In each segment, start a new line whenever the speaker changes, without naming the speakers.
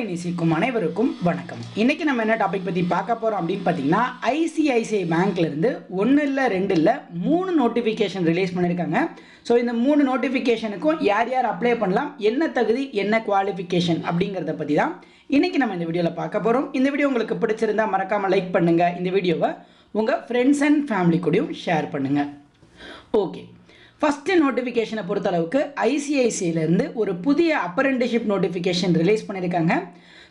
தமிழை நேசிக்கும் அனைவருக்கும் வணக்கம். இன்னைக்கு நம்ம என்ன டாபிக் பற்றி பார்க்க போகிறோம் அப்படின்னு பார்த்தீங்கன்னா, ஐசிஐசிஐ பேங்க்லேருந்து 1 இல்லை 2 இல்லை 3 நோட்டிஃபிகேஷன் ரிலீஸ் பண்ணியிருக்காங்க. ஸோ இந்த 3 நோட்டிஃபிகேஷனுக்கும் யார் யார் அப்ளை பண்ணலாம், என்ன தகுதி, என்ன குவாலிஃபிகேஷன் அப்படிங்கிறத பற்றி தான் இன்றைக்கி நம்ம இந்த வீடியோவில் பார்க்க போகிறோம். இந்த வீடியோ உங்களுக்கு பிடிச்சிருந்தா மறக்காமல் லைக் பண்ணுங்கள். இந்த வீடியோவை உங்கள் ஃப்ரெண்ட்ஸ் அண்ட் ஃபேமிலி கூடயும் ஷேர் பண்ணுங்கள். ஓகே, ஃபஸ்ட்டு நோட்டிஃபிகேஷனை பொறுத்தளவுக்கு ஐசிஐசிஐலேருந்து ஒரு புதிய அப்ரெண்டிஷிப் நோட்டிஃபிகேஷன் ரிலீஸ் பண்ணியிருக்காங்க.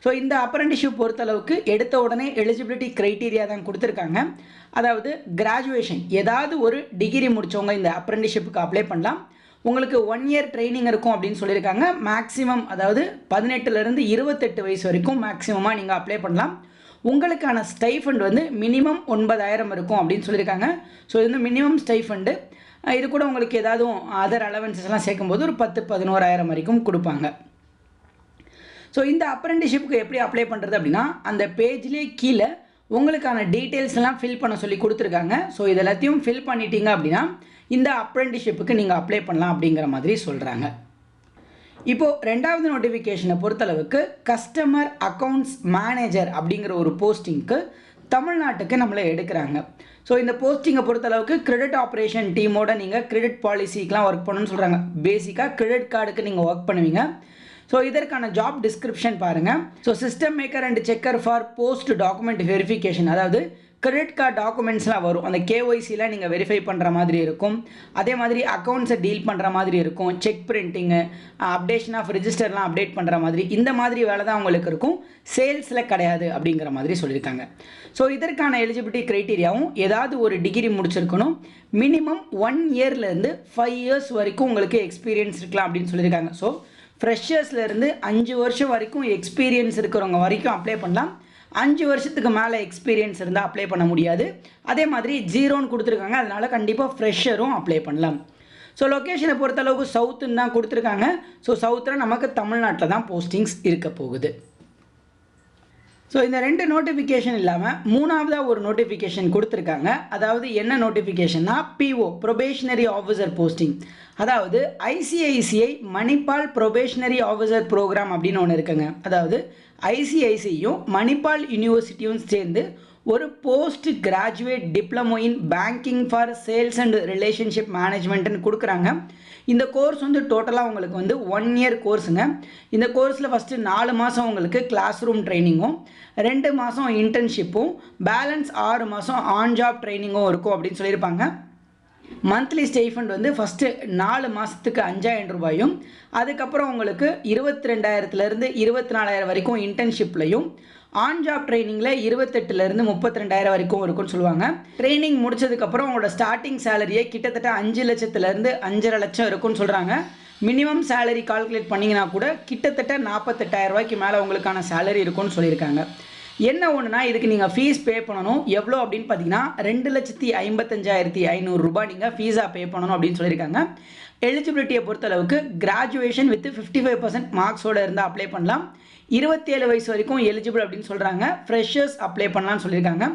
ஸோ இந்த அப்ரெண்டிஷிப் பொறுத்தளவுக்கு எடுத்த உடனே எலிஜிபிலிட்டி க்ரைட்டீரியா தான் கொடுத்துருக்காங்க. அதாவது கிராஜுவேஷன், ஏதாவது ஒரு டிகிரி முடித்தவங்க இந்த அப்ரெண்டிஷிப்புக்கு அப்ளை பண்ணலாம். உங்களுக்கு 1 இயர் ட்ரைனிங் இருக்கும் அப்படின்னு சொல்லியிருக்காங்க. மேக்ஸிமம் அதாவது 18லேருந்து 28 வயசு வரைக்கும் மேக்ஸிமமாக நீங்கள் அப்ளை பண்ணலாம். உங்களுக்கான ஸ்டைஃபண்ட் வந்து மினிமம் 9,000 இருக்கும் அப்படின்னு சொல்லியிருக்காங்க. ஸோ இது வந்து மினிமம் ஸ்டைஃபண்டு. இது கூட உங்களுக்கு ஏதாவது அதர் அலவன்சஸ்லாம் சேர்க்கும்போது ஒரு 10-11,000 வரைக்கும் கொடுப்பாங்க. ஸோ இந்த அப்ரெண்டிஷிப்புக்கு எப்படி அப்ளை பண்ணுறது அப்படின்னா, அந்த பேஜ்லேயே கீழே உங்களுக்கான டீட்டெயில்ஸ் எல்லாம் ஃபில் பண்ண சொல்லி கொடுத்துருக்காங்க. ஸோ இது எல்லாத்தையும் ஃபில் பண்ணிட்டீங்க அப்படின்னா இந்த அப்ரெண்டிஷிப்புக்கு நீங்கள் அப்ளை பண்ணலாம் அப்படிங்கிற மாதிரி சொல்கிறாங்க. இப்போது 2வது நோட்டிஃபிகேஷனை பொறுத்தளவுக்கு கஸ்டமர் அக்கௌண்ட்ஸ் மேனேஜர் அப்படிங்கிற ஒரு போஸ்டிங்க்கு தமிழ்நாட்டுக்கு நம்மளை எடுக்கிறாங்க. ஸோ இந்த போஸ்டிங்கை பொறுத்தளவுக்கு கிரெடிட் ஆப்ரேஷன் டீமோட நீங்கள் கிரெடிட் பாலிசிக்கெலாம் ஒர்க் பண்ணணும்னு சொல்கிறாங்க. பேசிக்காக கிரெடிட் கார்டுக்கு நீங்கள் ஒர்க் பண்ணுவீங்க. ஸோ இதற்கான ஜாப் டிஸ்கிரிப்ஷன் பாருங்கள். So system maker and checker for post document verification, அதாவது கிரெடிட் கார்டு டாக்குமெண்ட்ஸ்லாம் வரும், அந்த கேஒய்சியில் நீங்கள் வெரிஃபை பண்ணுற மாதிரி இருக்கும். அதே மாதிரி அக்கௌண்ட்ஸை டீல் பண்ணுற மாதிரி இருக்கும். செக் பிரிண்டிங்கு, அப்டேஷன் ஆஃப் ரிஜிஸ்டர்லாம் அப்டேட் பண்ணுற மாதிரி இந்த மாதிரி வேலை தான் உங்களுக்கு இருக்கும். சேல்ஸில் கிடையாது அப்படிங்கிற மாதிரி சொல்லியிருக்காங்க. ஸோ இதற்கான எலிஜிபிலிட்டி க்ரைட்டீரியாவும் ஏதாவது ஒரு டிகிரி முடிச்சிருக்கணும். மினிமம் 1 இயர்லேருந்து 5 இயர்ஸ் வரைக்கும் உங்களுக்கு எக்ஸ்பீரியன்ஸ் இருக்கலாம் அப்படின்னு சொல்லியிருக்காங்க. ஸோ ஃப்ரெஷர்ஸ்லேருந்து 5 வருஷம் வரைக்கும் எக்ஸ்பீரியன்ஸ் இருக்கிறவங்க வரைக்கும் அப்ளை பண்ணலாம். 5 வருஷத்துக்கு மேலே எக்ஸ்பீரியன்ஸ் இருந்தால் அப்ளை பண்ண முடியாது. அதே மாதிரி 0ன்னு கொடுத்துருக்காங்க, அதனால் கண்டிப்பாக ஃப்ரெஷரும் அப்ளை பண்ணலாம். ஸோ லொக்கேஷனை பொறுத்தளவுக்கு சவுத்துன்னு தான் கொடுத்துருக்காங்க. ஸோ சவுத்தில் நமக்கு தமிழ்நாட்டில் தான் போஸ்டிங்ஸ் இருக்க போகுது. ஸோ இந்த 2 நோட்டிஃபிகேஷன் இல்லாமல் 3ஆவதாக ஒரு நோட்டிஃபிகேஷன் கொடுத்துருக்காங்க. அதாவது என்ன நோட்டிஃபிகேஷன்னா, பிஓ ப்ரொபேஷனரி ஆஃபீஸர் போஸ்டிங். அதாவது ICICI Manipal probationary officer programme அப்படின்னு ஒன்று இருக்குங்க. அதாவது ஐசிஐசியும் மணிப்பால் யூனிவர்சிட்டியும் சேர்ந்து ஒரு post graduate diploma in banking for sales and relationship மேனேஜ்மெண்ட்டுன்னு கொடுக்குறாங்க. இந்த கோர்ஸ் வந்து டோட்டலாக உங்களுக்கு வந்து 1 இயர் கோர்ஸுங்க. இந்த கோர்ஸில் ஃபஸ்ட்டு 4 மாதம் உங்களுக்கு கிளாஸ் ரூம் ட்ரைனிங்கும், 2 மாதம் இன்டர்ன்ஷிப்பும், பேலன்ஸ் 6 மாதம் ஆன் ஜாப் ட்ரைனிங்கும் இருக்கும் அப்படின்னு சொல்லியிருப்பாங்க. மந்த்லி ஸ்டைஃபண்ட் வந்து ஃபஸ்ட்டு 4 மாதத்துக்கு 5,000 ரூபாயும், அதுக்கப்புறம் உங்களுக்கு 22,000லேருந்து 24,000 வரைக்கும் இன்டர்ன்ஷிப்லையும், ஆன் ஜாப் ட்ரைனிங்கில் 28,000லேருந்து 32,000 வரைக்கும் இருக்கும்னு சொல்லுவாங்க. ட்ரைனிங் முடிச்சதுக்கப்புறம் உங்களோட ஸ்டார்டிங் சேலரியே கிட்டத்தட்ட 5 லட்சத்துலேருந்து 5,5 லட்சம் இருக்கும்னு சொல்கிறாங்க. மினிமம் சேலரி கால்குலேட் பண்ணிங்கன்னா கூட கிட்டத்தட்ட 48,000 ரூபாய்க்கு மேலே உங்களுக்கான சேலரி இருக்கும்னு சொல்லியிருக்காங்க. என்ன ஒன்றுனா, இதுக்கு நீங்கள் ஃபீஸ் பே பண்ணணும். எவ்வளோ அப்படின்னு பார்த்தீங்கன்னா 2,55,500 ரூபாய் நீங்கள் ஃபீஸாக பே பண்ணணும் அப்படின்னு சொல்லியிருக்காங்க. எலிஜிபிலிட்டியை பொறுத்தளவுக்கு கிராஜுவேஷன் வித் 55% மார்க்ஸோடு இருந்தால் அப்ளை பண்ணலாம். 27 வயசு வரைக்கும் எலிஜிபிள் அப்படின்னு சொல்கிறாங்க. ஃப்ரெஷர்ஸ் அப்ளை பண்ணலான்னு சொல்லியிருக்காங்க.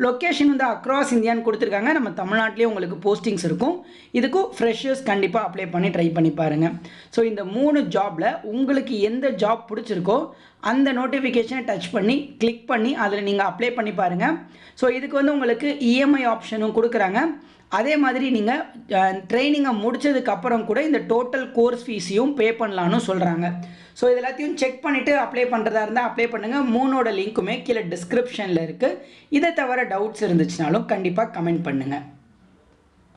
லொக்கேஷன் வந்து அக்ராஸ் இந்தியான்னு கொடுத்துருக்காங்க. நம்ம தமிழ்நாட்டிலே உங்களுக்கு போஸ்டிங்ஸ் இருக்கும். இதுக்கும் ஃப்ரெஷர்ஸ் கண்டிப்பாக அப்ளை பண்ணி ட்ரை பண்ணி பாருங்கள். ஸோ இந்த 3 ஜாபில் உங்களுக்கு எந்த ஜாப் பிடிச்சிருக்கோ அந்த நோட்டிஃபிகேஷனை டச் பண்ணி கிளிக் பண்ணி அதில் நீங்கள் அப்ளை பண்ணி பாருங்கள். ஸோ இதுக்கு வந்து உங்களுக்கு இஎம்ஐ ஆப்ஷனும் கொடுக்குறாங்க. அதே மாதிரி நீங்கள் ட்ரைனிங்கை முடித்ததுக்கப்புறம் கூட இந்த டோட்டல் கோர்ஸ் ஃபீஸையும் பே பண்ணலான்னு சொல்கிறாங்க. ஸோ இது எல்லாத்தையும் செக் பண்ணிவிட்டு அப்ளை பண்ணுறதா இருந்தால் அப்ளை பண்ணுங்கள். 3ஓட லிங்க்குமே கீழே டிஸ்கிரிப்ஷனில் இருக்குது. இதை தவிர டவுட்ஸ் இருந்துச்சுனாலும் கண்டிப்பாக கமெண்ட் பண்ணுங்கள்.